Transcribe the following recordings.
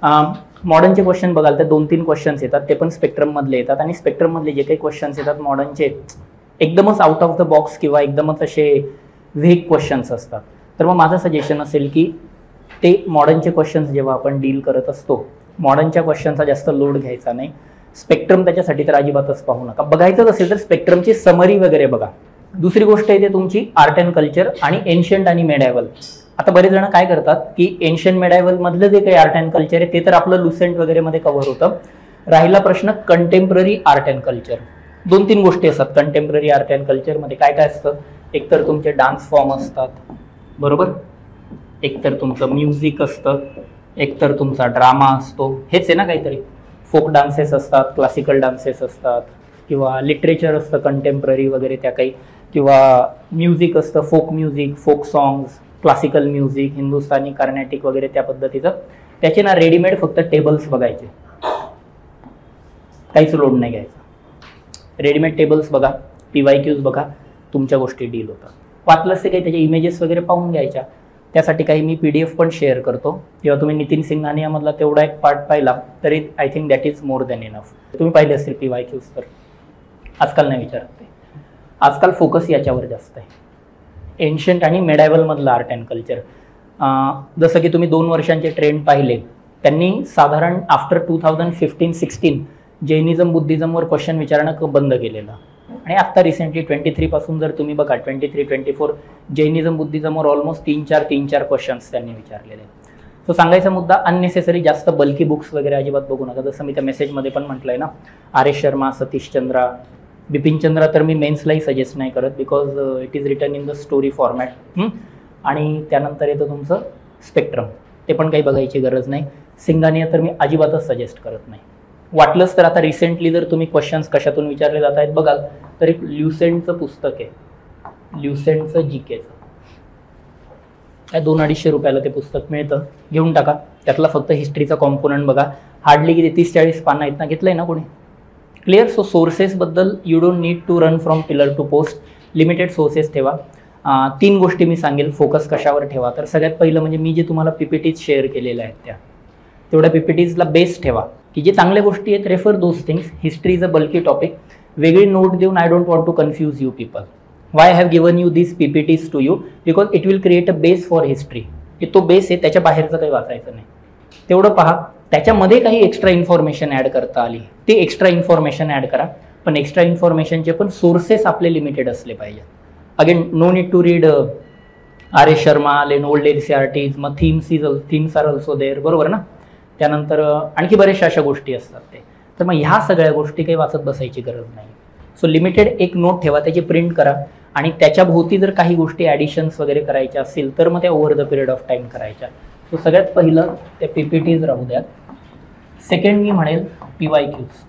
मॉडर्नचे question बघाल तर 2-3 questions येतात, ते पण स्पेक्ट्रम मधले येतात आणि स्पेक्ट्रम मधले जे काही क्वेश्चन्स येतात मॉडर्नचे एकदमच आउट ऑफ द बॉक्स किंवा एकदमच असे व्हेग क्वेश्चन्स असतात. तर मग माझं सजेशन असेल की ते मॉडर्नचे क्वेश्चन्स जेव्हा आपण डील करत असतो, मॉडर्नच्या क्वेश्चनचा जास्त लोड घ्यायचा नाही. स्पेक्ट्रम त्याच्यासाठी तर अजिबातच पाहू नका. बघायचंच असेल तर स्पेक्ट्रमची समरी वगैरे बघा. दुसरी गोष्ट येते तुमची आर्ट अँड कल्चर आणि एन्शियंट आणि मेडायवल. आता बरेच जण काय करतात की एन्शियंट मेडायवल मधलं जे काही आर्ट अँड कल्चर आहे ते तर आपलं लुसेंट वगैरे मध्ये कव्हर होतं. राहिला प्रश्न कंटेम्पररी आर्ट अँड कल्चर. 2-3 गोष्टी असतात कंटेम्पररी आर्ट अँड कल्चर मध्ये. काय काय असतं, एकतर तुमचे डान्स फॉर्म असतात, बरोबर, एकतर तुमचं म्युझिक असतं, एकतर तुमचा ड्रामा असतो, हेच आहे ना काहीतरी. फोक डान्सेस असतात, क्लासिकल डान्सेस असतात, किंवा लिटरेचर असतं कंटेम्पररी वगैरे त्या काही, किंवा म्युझिक असतं, folk music, folk songs, classical music, Hindustani, Carnatic वगैरे त्या पद्धतीचं. त्याचे ना रेडीमेड फक्त टेबल्स बघायचे, काहीच लोड नाही घ्यायचा. रेडीमेड टेबल्स बघा, PYQs बघा, तुमच्या गोष्टी डील होतात. वाटलंच ते काही त्याचे इमेजेस वगैरे पाहून घ्यायच्या. त्यासाठी काही मी PDF पण शेअर करतो. जेव्हा तुम्ही नितीन सिंघानियामधला तेवढा एक पार्ट पाहिला तरी I think that is more than enough. तुम्ही पाहिले असतील PYQs तर. आजकाल नाही विचारत ते, आजकाल फोकस याच्यावर जास्त आहे, एन्शियंट आणि मेडायवल मधलं आर्ट अँड कल्चर. जसं की तुम्ही 2 वर्षांचे ट्रेंड पाहिले, त्यांनी साधारण आफ्टर 2015-16 जैनिझम बुद्धिझमवर क्वेश्चन विचारणं बंद केलेलं. आणि आत्ता रिसेंटली 23 पासून जर तुम्ही बघा 23-24 जैनिझम बुद्धिझमवर ऑलमोस्ट 3-4 क्वेश्चन्स त्यांनी विचारलेले. सो सांगायचा मुद्दा, अननेसेसरी जास्त बल्की बुक्स वगैरे अजिबात बघू नका. जसं मी त्या मेसेजमध्ये पण म्हटलंय ना, RS शर्मा, सतीश चंद्रा, बिपिन चंद्रा तर मी मेन्सलाही सजेस्ट नाही करत, because it is written in the story format. आणि त्यानंतर येतं तुमचं स्पेक्ट्रम, ते पण काही बघायची गरज नाही. सिंघानिया तर मी अजिबातच सजेस्ट करत नाही. वाटलंच तर आता रिसेंटली जर तुम्ही क्वेश्चन्स कशातून विचारले जात आहेत बघाल तर एक ल्युसेंटचं पुस्तक आहे, ल्युसेंटचं GKचं. काय 200-250 रुपयाला ते पुस्तक मिळतं, घेऊन टाका. त्यातला फक्त हिस्ट्रीचा कॉम्पोनंट बघा, हार्डली किती 30-40 पानं आहेत ना, घेतलंय ना कोणी, क्लिअर. सो सोर्सेसबद्दल you don't need to run from pillar to post, limited sources ठेवा. 3 गोष्टी मी सांगेल फोकस कशावर ठेवा. तर सगळ्यात पहिलं म्हणजे मी जे तुम्हाला PPTs शेअर केलेल्या आहेत त्या तेवढ्या PPTsला बेस ठेवा, की जे चांगल्या गोष्टी आहेत refer those things. History is a bulky topic. वेगळी नोट देऊन I don't want to confuse you people. Why have given you this PPTs to you, because it will create a base for history. की तो base आहे, त्याच्या बाहेरचं काही वाचायचं नाही, तेवढं पहा. त्याच्यामध्ये काही एक्स्ट्रा इन्फॉर्मेशन ॲड करता आली ते एक्स्ट्रा इन्फॉर्मेशन ॲड करा, पण एक्स्ट्रा इन्फॉर्मेशनचे पण सोर्सेस आपले लिमिटेड असले पाहिजे. Again no need to read RS Sharma, old NCERTs, मग थीम्स आर ऑल्सो देअर, बरोबर ना. त्यानंतर आणखी बऱ्याचशा अशा गोष्टी असतात ते. तर मग ह्या सगळ्या गोष्टी काही वाचत बसायची गरज नाही. सो लिमिटेड एक नोट ठेवा, त्याची प्रिंट करा, आणि त्याच्या भोवती जर काही गोष्टी ॲडिशन्स वगैरे करायच्या असतील तर मग त्या over the period of time करायच्या. सो सगळ्यात पहिलं त्या PPTs राहू द्या. सेकंड मी म्हणेल PYQs.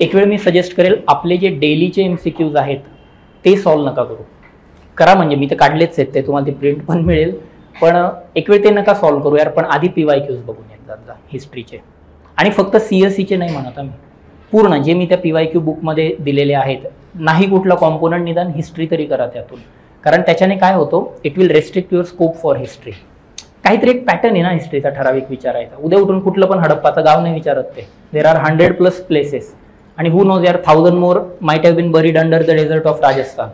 एक वेळ मी सजेस्ट करेल आपले जे डेलीचे MCQs आहेत ते सॉल्व्ह नका करा, म्हणजे मी ते काढलेच आहेत, ते तुम्हाला ती प्रिंट पण मिळेल, पण एक वेळ ते नका सॉल्व्ह करू यार. पण आधी PYQs बघून येतात जा हिस्ट्रीचे. आणि फक्त CSEचे नाही म्हणत आम्ही, पूर्ण जे मी त्या PYQ बुकमध्ये दिलेले आहेत, नाही कुठला कॉम्पोनंट निदान हिस्ट्री तरी करा त्यातून. कारण त्याच्याने काय होतं, it will restrict your scope for history. काहीतरी एक पॅटर्न आहे ना हिस्ट्रीचा ठराविक विचारायचा. उद्या उठून कुठलं पण हडप्पाचं गाव नाही विचारत ते. देर आर 100+ प्लेसेस, आणि हू नोज यार 1000 more might have been buried under the desert of Rajasthan.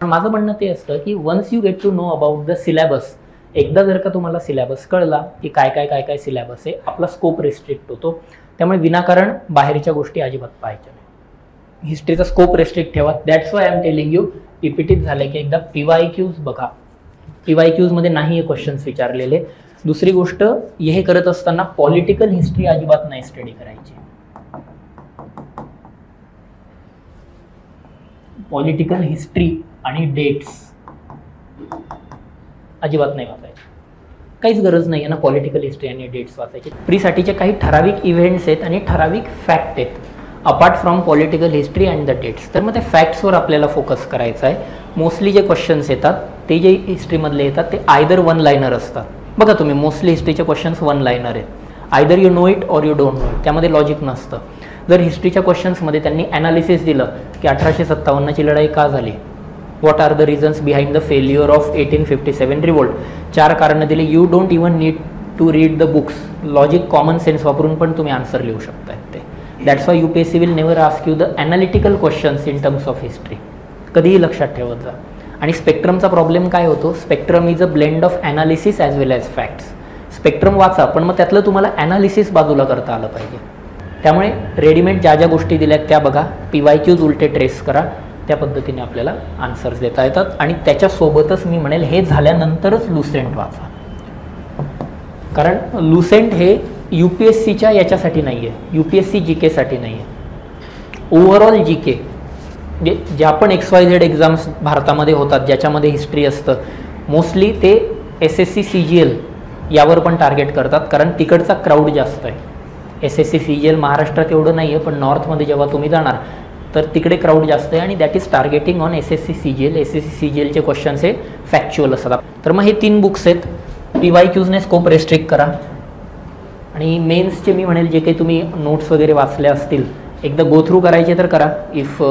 पण माझं म्हणणं ते असतं की once you get to know about the syllabus, एकदा जर का तुम्हाला सिलेबस कळला की काय काय सिलेबस आहे, आपला स्कोप रिस्ट्रिक्ट होतो. त्यामुळे विनाकारण बाहेरच्या गोष्टी अजिबात पाहायच्या नाही. हिस्ट्रीचा स्कोप रिस्ट्रिक्ट ठेवा. That's why I am telling you, PPTs झाले की एकदा PYQs बघा. PYQs मध्ये नाही हे क्वेश्चन्स विचारलेले. दुसरी गोष्ट, हे करत असताना पॉलिटिकल हिस्ट्री अजिबात नाही स्टडी करायची. पॉलिटिकल हिस्ट्री आणि डेट्स अजिबात नाही वाचायचं, काहीच गरज नाही आहे ना पॉलिटिकल हिस्ट्री आणि डेट्स वाचायची. प्रीसाठीचे काही ठराविक इव्हेंट्स आहेत आणि ठराविक फॅक्ट आहेत apart from political history and the dates. तर मग त्या फॅक्ट्सवर आपल्याला फोकस करायचा आहे. मोस्टली जे क्वेश्चन्स येतात ते जे हिस्ट्रीमधले येतात ते आयदर 1 लाइनर असतात. बघा तुम्ही मोस्टली हिस्ट्रीचे क्वेश्चन्स 1 लाइनर आहेत. Either you know it or you don't know it, त्यामध्ये लॉजिक नसतं. जर हिस्ट्रीच्या क्वेश्चन्समध्ये त्यांनी ॲनालिसिस दिलं की 1857ची लढाई का झाली, what are the reasons behind the failure of 1857 revolt. 4 कारणं दिली. You don't even need to read the books. Logic common sense वापरून पण तुम्ही आन्सर लिहू शकताय ते. That's why UPSC will never ask you the analytical questions in terms of history. कधीही लक्षात ठेवत जा. आणि स्पेक्ट्रमचा प्रॉब्लेम काय होतो, spectrum is a blend of analysis as well as facts. Spectrum वाचा, पण मग त्यातलं तुम्हाला ॲनालिसिस बाजूला करता आलं पाहिजे. त्यामुळे रेडीमेड ज्या ज्या गोष्टी दिल्यात त्या बघा, PYQs उलटे ट्रेस करा, त्या पद्धतीने आपल्याला आन्सर्स देता येतात. आणि त्याच्यासोबतच मी म्हणेल हे झाल्यानंतरच लुसेंट वाचा, कारण लुसेंट हे UPSCच्या याच्यासाठी नाही आहे, UPSC GK साठी नाही आहे. ओव्हरऑल GK जे ज्या पण XYZ एक्झाम्स भारतामध्ये होतात ज्याच्यामध्ये हिस्ट्री असतं, मोस्टली ते SSC CGL यावर पण टार्गेट करतात, कारण तिकडचा क्राऊड जास्त आहे. SSC CGL महाराष्ट्रात एवढं नाही आहे, पण नॉर्थमध्ये जेव्हा तुम्ही जाणार तर तिकडे क्राऊड जास्त आहे आणि that is targeting on SSC CGL. SSC CGLचे क्वेश्चन्स हे फॅक्च्युअल असतात. तर मग हे 3 बुक्स आहेत. PYQsने स्कोप रेस्ट्रिक्ट करा. आणि मेन्सचे मी म्हणेल जे काही तुम्ही नोट्स वगैरे वाचले असतील एकदा गो थ्रू करायचे तर करा, if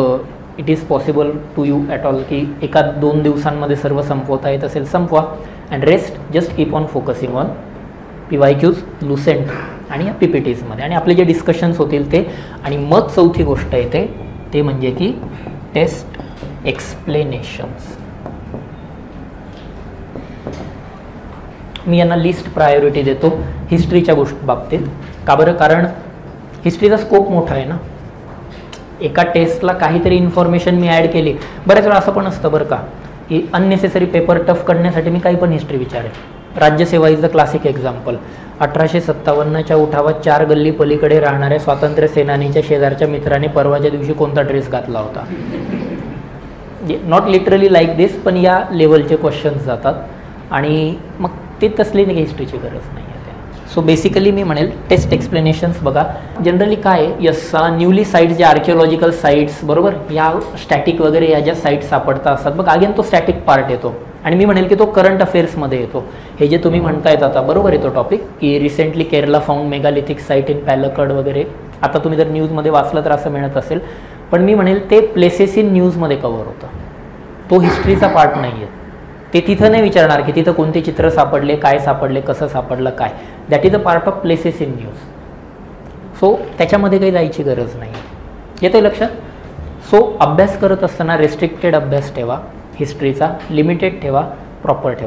it is possible to you at all, की 1-2 दिवसांमध्ये सर्व संपवता येत असेल संपवा. And rest just keep on focusing on PYQs, Lucent आणि या PPTsमध्ये, आणि आपले जे डिस्कशन्स होतील ते. आणि मग चौथी गोष्ट येते ते म्हणजे की टेस्ट एक्सप्लेनेशन्स. मी यांना लिस्ट प्रायोरिटी देतो हिस्ट्रीच्या गोष्टी बाबतीत. का बरं, कारण हिस्ट्रीचा स्कोप मोठा आहे ना. एका टेस्टला काहीतरी इन्फॉर्मेशन मी ॲड केली. बऱ्याच वेळा असं पण असतं बरं का, की अननेसेसरी पेपर टफ करण्यासाठी मी काही पण हिस्ट्री विचारेल. राज्यसेवा इज द क्लासिक एक्झाम्पल. 1857च्या उठावात 4 गल्ली पलीकडे राहणाऱ्या स्वातंत्र्य सेनानीच्या शेजारच्या मित्राने परवाच्या दिवशी कोणता ड्रेस घातला होता. नॉट लिटरली लाईक दिस, पण या लेवलचे क्वेश्चन्स जातात. आणि मग ते तसली नाही, हिस्ट्रीची गरज नाही आहे. सो बेसिकली मी म्हणेल टेस्ट एक्सप्लेनेशन्स बघा. जनरली काय यस न्यूली साईट्स, ज्या आर्किओलॉजिकल साईट्स बरोबर, या स्टॅटिक वगैरे या ज्या साईट्स सापडता असतात बघ, अगेन तो स्टॅटिक पार्ट येतो. आणि मी म्हणेल की तो करंट अफेअर्समध्ये येतो. हे जे तुम्ही म्हणतायत आता बरोबर येतो टॉपिक, की recently Kerala found megalithic site in Palakkad वगैरे. आता तुम्ही जर न्यूजमध्ये वाचलं तर असं मिळत असेल, पण मी म्हणेल ते प्लेसेस इन न्यूजमध्ये कव्हर होतं. तो हिस्ट्रीचा पार्ट नाही आहे. ते तिथं नाही विचारणार की तिथं कोणते चित्र सापडले, काय सापडले, कसं सापडलं, काय. That is a part of places in news. So त्याच्यामध्ये काही जायची गरज नाही. येतं लक्षात. सो अभ्यास करत असताना रेस्ट्रिक्टेड अभ्यास ठेवा हिस्ट्रीचा, लिमिटेड ठेवा, प्रॉपर ठेवा.